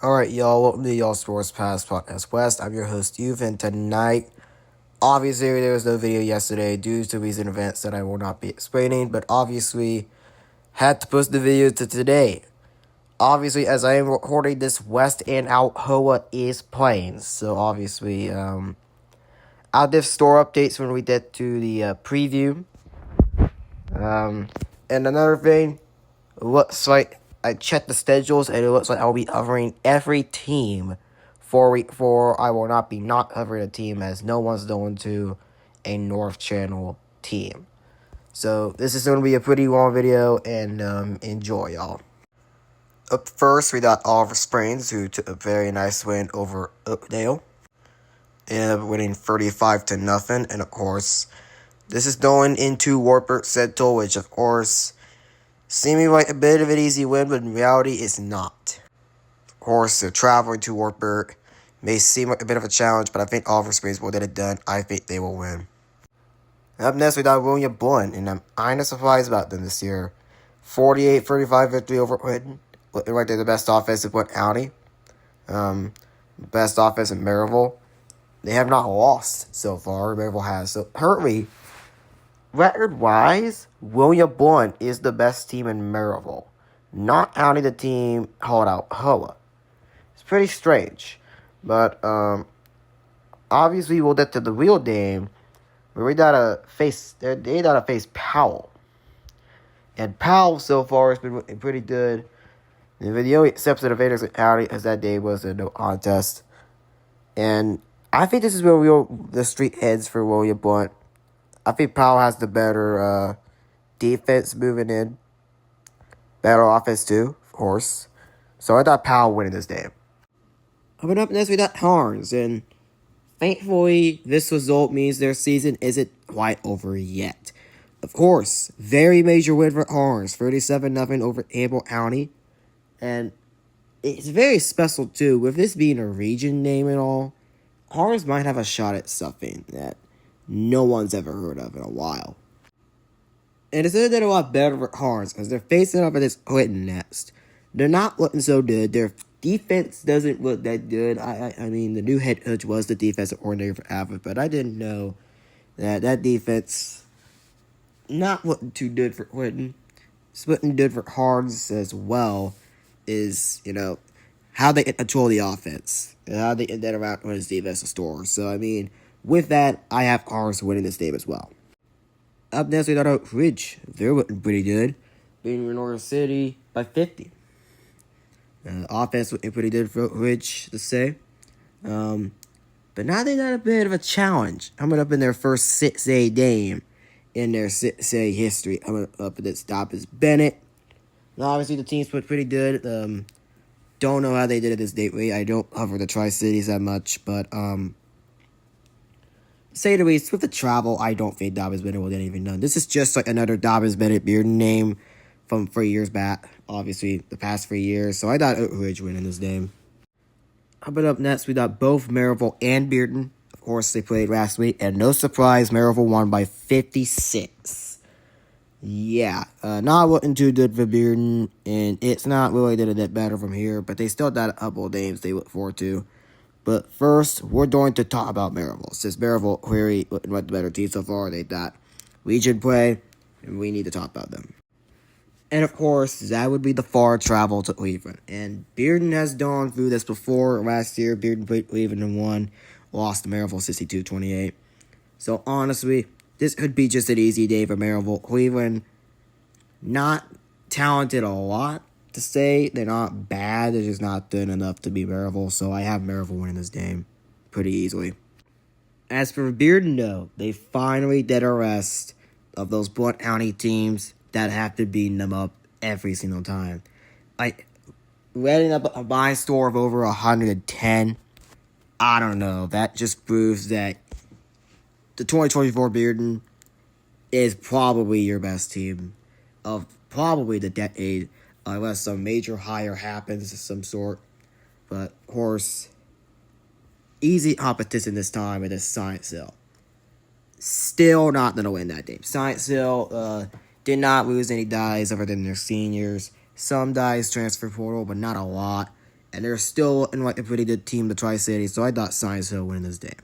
Alright, y'all, welcome to y'all Sports Pass Podcast West. I'm your host, Youth, and tonight, obviously, there was no video yesterday due to recent events that I will not be explaining, but obviously, had to post the video to today. Obviously, as I am recording this, West and Out Hoa is playing, so obviously, I'll give store updates when we get to the preview. And another thing, looks like I checked the schedules, and it looks like I'll be covering every team for week 4. I will not be not covering a team as no one's going to a North Channel team. So this is going to be a pretty long video, and enjoy, y'all. Up first, we got Oliver Springs, who took a very nice win over Oakdale, and winning 35-0. And of course, this is going into Wartburg Central, which of course seeming like a bit of an easy win, but in reality, it's not. Of course, they're traveling to Wartburg. May seem like a bit of a challenge, but I think Oliver Springs will get it done. I think they will win. Up next, we got William Blount, and I'm kind of surprised about them this year. 48-35 victory over Clinton. Looking like they're the best offense in Blount County. Best offense in Maryville. They have not lost so far. Maryville has. So, currently, record-wise, William Blount is the best team in Maryville, not counting the team called out Hoa. It's pretty strange, but obviously we'll get to the real game, where they gotta face Powell, and Powell so far has been looking pretty good. The video exception of Anderson County, as that day was a no contest, and I think this is where the street heads for William Blount. I think Powell has the better defense moving in. Better offense, too, of course. So I thought Powell winning this game. Coming up next, we got Harns. And thankfully, this result means their season isn't quite over yet. Of course, very major win for Harns. 37-0 over Campbell County. And it's very special, too. With this being a region name and all, Harns might have a shot at something that no one's ever heard of in a while. And it's going to do a lot better for Harns because they're facing up against Clinton next. They're not looking so good. Their defense doesn't look that good. I mean, the new head coach was the defensive coordinator for Abbott, but I didn't know that defense not looking too good for Clinton. It's looking good for Harns as well is, how they control the offense and how they get that around when his defensive store. So, I mean, with that, I have Harns winning this game as well. Up next, we got Oak Ridge. They're looking pretty good, beating Renora City by 50. Offense looking pretty good for Oak Ridge, to say. But now they got a bit of a challenge coming up in their first 6A game in their 6A history. Coming up against Dobbins Bennett. Now, obviously, the team's put pretty good. Don't know how they did it this gateway. I don't cover the Tri-Cities that much, but say the least, with the travel, I don't think Dobbins Bennett will get even done. This is just like another Dobbins Bennett Bearden name from 3 years back. Obviously, the past 3 years. So I thought Oak Ridge winning this game. But up next, we got both Maryville and Bearden. Of course, they played last week. And no surprise, Maryville won by 56. Yeah, not looking too good for Bearden. And it's not really going to get better from here. But they still got a couple of games they look forward to. But first, we're going to talk about Maryville. Since Maryville clearly looking like the better team so far, they got region play, and we need to talk about them. And of course, that would be the far travel to Cleveland. And Bearden has gone through this before. Last year, Bearden played Cleveland and won, lost to Maryville 62-28. So honestly, this could be just an easy day for Maryville. Cleveland, not talented a lot to say. They're not bad. They're just not good enough to be Maryville. So I have Maryville winning this game pretty easily. As for Bearden, though, they finally did a rest of those Blount County teams that have to beat them up every single time. Like, letting up a combined score of over 110, I don't know. That just proves that the 2024 Bearden is probably your best team of probably the decade, unless some major hire happens of some sort. But, of course, easy competition this time with Science Hill. Still not going to win that game. Science Hill did not lose any guys other than their seniors. Some guys transfer portal, but not a lot. And they're still in like a pretty good team, the Tri-Cities, so I thought Science Hill winning this game.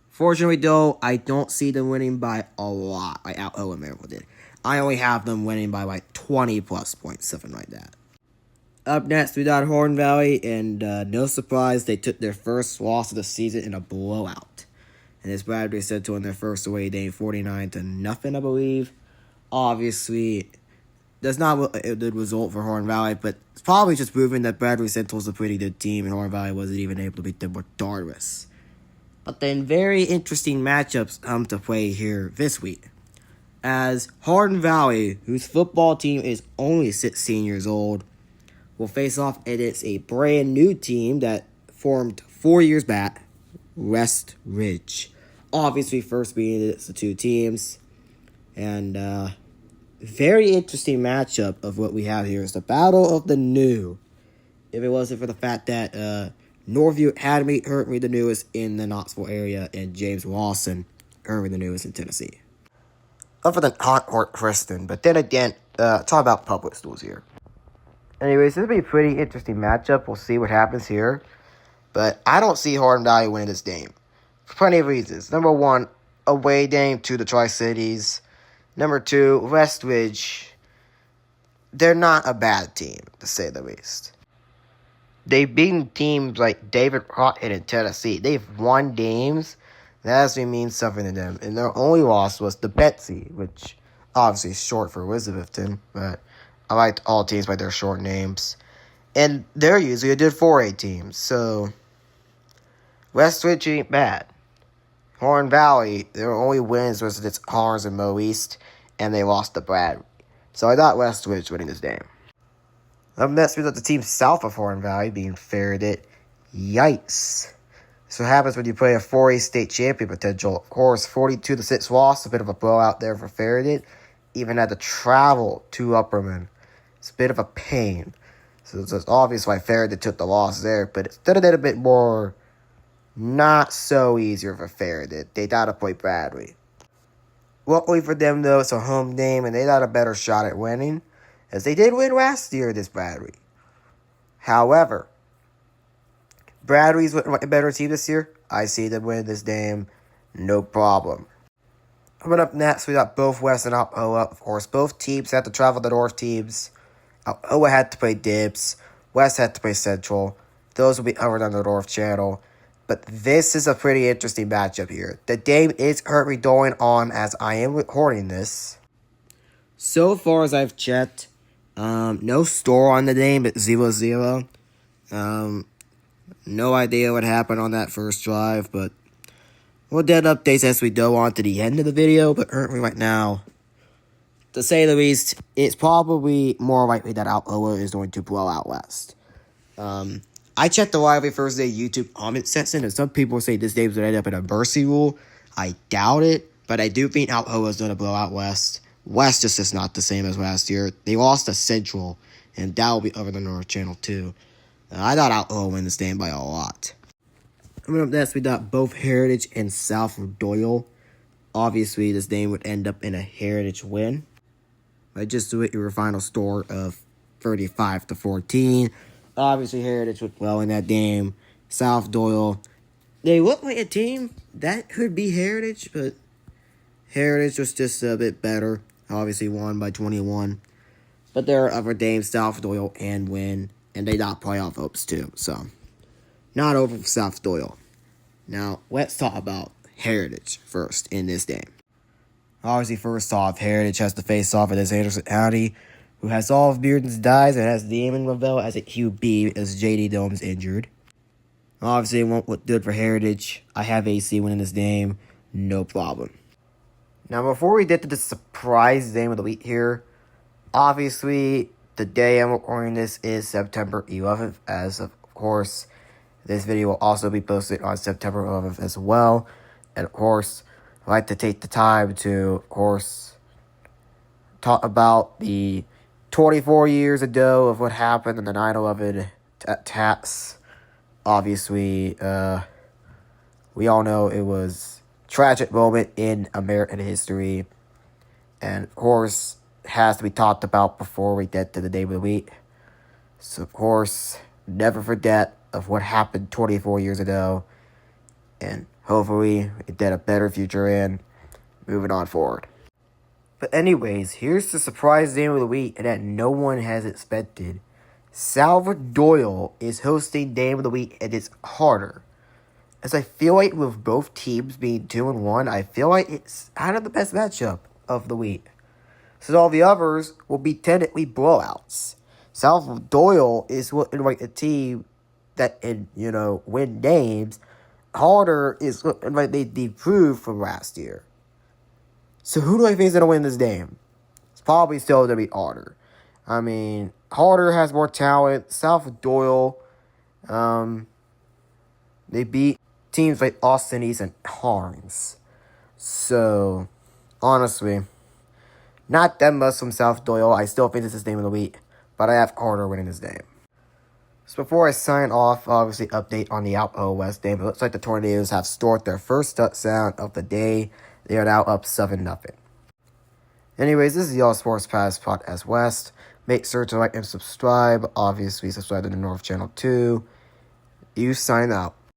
Fortunately, though, I don't see them winning by a lot, like Alcoa and Maryville did. I only have them winning by like 20 plus points, something like that. Up next, we got Hardin Valley, and no surprise, they took their first loss of the season in a blowout. And as Bradbury said to win their first away game, 49-0, I believe. Obviously, that's not a good result for Hardin Valley, but it's probably just proving that Bradbury Central is a pretty good team, and Hardin Valley wasn't even able to beat them regardless. But then very interesting matchups come to play here this week. As Hardin Valley, whose football team is only 16 years old, will face off against a brand new team that formed 4 years back, West Ridge. Obviously, first being the two teams. And very interesting matchup of what we have here is the Battle of the New. If it wasn't for the fact that Northview Academy currently the newest in the Knoxville area, and James Lawson currently the newest in Tennessee. Other than Concord Kristen, but then again, talk about public schools here. Anyways, this will be a pretty interesting matchup. We'll see what happens here. But I don't see Hardin Valley winning this game. For plenty of reasons. Number one, away game to the Tri-Cities. Number two, West Ridge. They're not a bad team, to say the least. They've beaten teams like David Crockett in Tennessee. They've won games. That actually means something to them. And their only loss was the Betsy, which obviously is short for Elizabethton. But I like all teams by their short names. And they're usually a good 4A team. So West Ridge ain't bad. Hardin Valley, their only wins was against Harns and Mo East. And they lost to Brad. So I thought West Ridge winning this game. Up next, we got the team south of Hardin Valley being Farragut. Yikes. So what happens when you play a 4A state champion potential. Of course, 42-6 loss, a bit of a blowout there for Farragut. Even had to travel to Upperman. It's a bit of a pain. So it's obvious why Farragut took the loss there, but it's done a bit more not so easier for Farragut. They got to play Bradley. Luckily for them, though, it's a home game, and they got a better shot at winning, as they did win last year this Bradley. However, Bradley's a better team this year. I see them win this game, no problem. Coming up next, we got both West and Alcoa. Of course, both teams had to travel the North teams. Alcoa had to play Dibs. West had to play Central. Those will be covered on the North channel. But this is a pretty interesting matchup here. The game is currently going on as I am recording this. So far as I've checked, no score on the game, but 0-0. No idea what happened on that first drive, but we'll get updates as we go on to the end of the video. But currently right now, to say the least, it's probably more likely that Alcoa is going to blow out West. I checked the Lively Thursday YouTube comment section, and some people say this game's going to end up in a mercy rule. I doubt it, but I do think Alcoa is going to blow out West. West just is not the same as last year. They lost to Central, and that will be over the North channel too. I thought Alcoa would win this game by a lot. Coming up next, we got both Heritage and South Doyle. Obviously, this game would end up in a Heritage win. I just do it your final score of 35-14. Obviously, Heritage went well in that game. South Doyle, they look like a team that could be Heritage, but Heritage was just a bit better. Obviously, won by 21. But there are other games South Doyle can win, and they got playoff hopes too. So, not over for South Doyle. Now, let's talk about Heritage first in this game. Obviously, first off, Heritage has to face off against Anderson County, who has all of Bearden's dies and has Damon Lavelle as a QB as JD Dome's injured. Obviously, it won't look good for Heritage. I have AC winning this game, no problem. Now, before we get to the surprise game of the week here, obviously, the day I'm recording this is September 11th, as of course, this video will also be posted on September 11th as well. And of course, I'd like to take the time to, of course, talk about the 24 years ago of what happened in the 9/11 attacks. Obviously, we all know it was a tragic moment in American history. And of course, it has to be talked about before we get to the day of the week. So, of course, never forget of what happened 24 years ago. And hopefully it did a better future in moving on forward. But anyways, here's the surprise game of the week that no one has expected. Salvador Doyle is hosting Game of the Week, and it's harder. As I feel like with both teams being 2-1, I feel like it's kind of the best matchup of the week. So all the others will be technically blowouts. Salvador Doyle is looking like a team that can, win games. Harder is looking like they improved from last year. So who do I think is going to win this game? It's probably still going to be Harder. I mean, Harder has more talent. Salvador Doyle, they beat teams like Austin East and Harms. So, honestly, not that much from Salvador Doyle. I still think this is game of the week, but I have Harder winning this game. So before I sign off, obviously update on the Out West game. It looks like the Tornadoes have scored their first touchdown of the day. They are now up 7-0. Anyways, this is the All Sports Pass Podcast West. Make sure to like and subscribe. Obviously, subscribe to the North Channel too. You sign out.